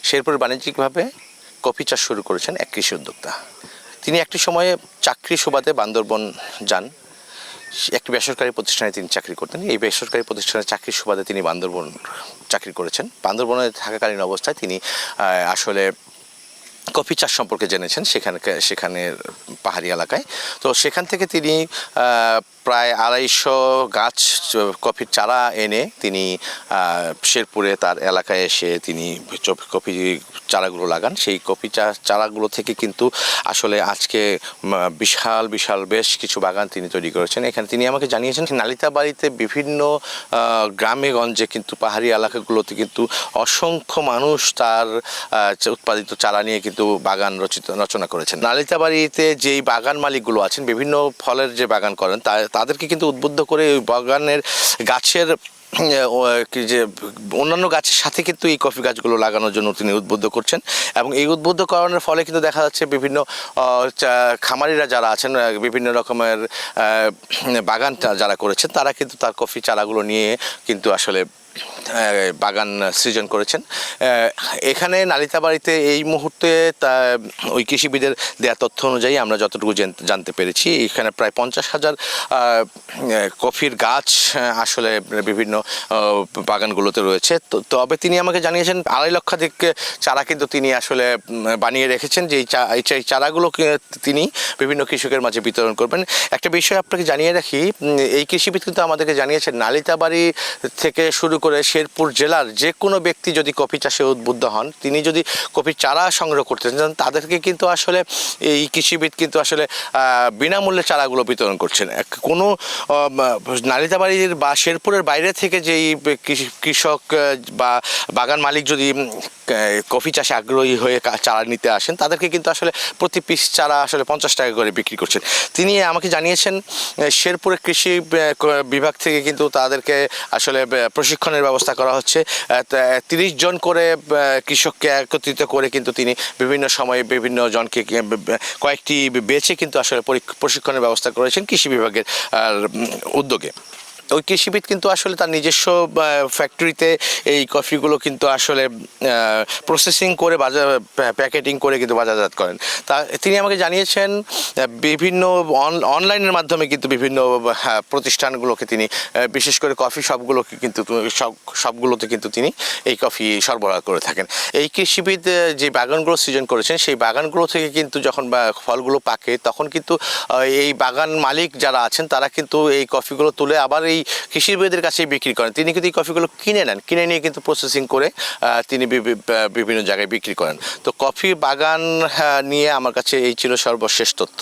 শেরপুর বাণিজ্যিকভাবে কফি চাষ শুরু করেছেন এক কৃষি উদ্যোক্তা। তিনি একটি সময়ে চাকরি সুবাদে বান্দরবন যান। একটি বেসরকারি প্রতিষ্ঠানে তিনি চাকরি করতেন। এই বেসরকারি প্রতিষ্ঠানে চাকরির সুবাদে তিনি বান্দরবন চাকরি করেছেন। বান্দরবনে থাকাকালীন অবস্থায় তিনি আসলে কফি চাষ সম্পর্কে জেনেছেন সেখানের পাহাড়ি এলাকায়। তো সেখান থেকে তিনি প্রায় 250 গাছ কফির চারা এনে তিনি শেরপুরে তার এলাকায় এসে তিনি কফি চারাগুলো লাগান। সেই কফি চারাগুলো থেকে কিন্তু আসলে আজকে বিশাল বিশাল বেশ কিছু বাগান তিনি তৈরি করেছেন। এখানে তিনি আমাকে জানিয়েছেন নালিতাবাড়িতে বিভিন্ন গ্রামে গঞ্জে কিন্তু পাহাড়ি এলাকাগুলোতে কিন্তু অসংখ্য মানুষ তার উৎপাদিত চারা নিয়ে কিন্তু বাগান রচনা করেছেন। নালিতাবাড়িতে যেই বাগান মালিকগুলো আছেন বিভিন্ন ফলের যে বাগান করেন তাদেরকে কিন্তু উদ্বুদ্ধ করে ওই বাগানের গাছের যে অন্যান্য গাছের সাথে কিন্তু এই কফি গাছগুলো লাগানোর জন্য তিনি উদ্বুদ্ধ করছেন। এবং এই উদ্বুদ্ধ করানোর ফলে কিন্তু দেখা যাচ্ছে বিভিন্ন খামারিরা যারা আছেন বিভিন্ন রকমের বাগান যারা করেছেন তারা কিন্তু তার কফি চারাগুলো নিয়ে কিন্তু আসলে বাগান সৃজন করেছেন। এখানে নালিতাবাড়িতে এই মুহূর্তে ওই কৃষিবিদের দেওয়া তথ্য অনুযায়ী আমরা যতটুকু জানতে পেরেছি এখানে প্রায় 50,000 কফির গাছ আসলে বিভিন্ন বাগানগুলোতে রয়েছে। তবে তিনি আমাকে জানিয়েছেন 2.5 লক্ষাধিক চারা কিন্তু তিনি আসলে বানিয়ে রেখেছেন, যে এই চারাগুলোকে তিনি বিভিন্ন কৃষকের মাঝে বিতরণ করবেন। একটা বিষয় আপনাকে জানিয়ে রাখি, এই কৃষিবিদ কিন্তু আমাদেরকে জানিয়েছেন নালিতাবাড়ি থেকে শুরু করে শেরপুর জেলার যে কোনো ব্যক্তি যদি কফি চাষে উদ্বুদ্ধ হন, তিনি যদি কফির চারা সংগ্রহ করতে চান তাদেরকে কিন্তু আসলে এই কৃষিবিদ কিন্তু আসলে বিনামূল্যে চারাগুলো বিতরণ করছেন। কোনো নালিতাবাড়ির বা শেরপুরের বাইরে থেকে যেই কৃষক বা বাগান মালিক যদি কফি চাষে আগ্রহী হয়ে চারা নিতে আসেন তাদেরকে কিন্তু আসলে প্রতি পিস চারা আসলে 50 টাকা করে বিক্রি করছেন। তিনি আমাকে জানিয়েছেন শেরপুরের কৃষি বিভাগ থেকে কিন্তু তাদেরকে আসলে প্রশিক্ষণের ব্যবস্থা করা হচ্ছে। 30 জন করে কৃষককে একত্রিত করে কিন্তু তিনি বিভিন্ন সময়ে বিভিন্ন জনকে কয়েকটি বেচে কিন্তু আসলে প্রশিক্ষণের ব্যবস্থা করেছেন কৃষি বিভাগের উদ্যোগে। ওই কৃষিবিদ কিন্তু আসলে তার নিজস্ব ফ্যাক্টরিতে এই কফিগুলো কিন্তু আসলে প্রসেসিং করে প্যাকেটিং করে কিন্তু বাজারজাত করেন। তিনি আমাকে জানিয়েছেন বিভিন্ন অনলাইনের মাধ্যমে কিন্তু বিভিন্ন প্রতিষ্ঠানগুলোকে তিনি বিশেষ করে কফি শপগুলোকে কিন্তু সবগুলোতে কিন্তু তিনি এই কফি সরবরাহ করে থাকেন। এই কৃষিবিদ যে বাগানগুলো সৃজন করেছেন সেই বাগানগুলো থেকে কিন্তু যখন ফলগুলো পাকে তখন কিন্তু এই বাগান মালিক যারা আছেন তারা কিন্তু এই কফিগুলো তুলে আবার এই কৃষিবিদের কাছে বিক্রি করেন। তিনি কিন্তু এই কফিগুলো কিনে নেন, কিনে নিয়ে কিন্তু প্রসেসিং করে তিনি বিভিন্ন জায়গায় বিক্রি করেন। তো কফি বাগান নিয়ে আমার কাছে এই ছিল সর্বশেষ তথ্য।